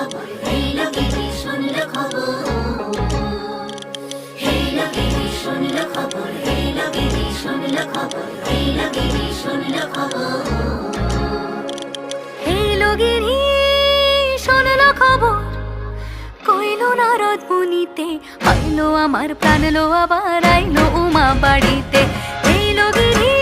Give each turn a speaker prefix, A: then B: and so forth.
A: খবর, হেলো গিরি শুনলো খবর, হেলো গিরি শুনলো খবর, হেলো গিরি শুনলো খবর, হেলো গিরি শুনলো খবর।
B: হেলো গিরি শুনলো খবর, কইলো নারদ মুনিতে, আইলো আমার প্রাণ লো আবার আইলো উমা বাড়িতে। হেলো গিরি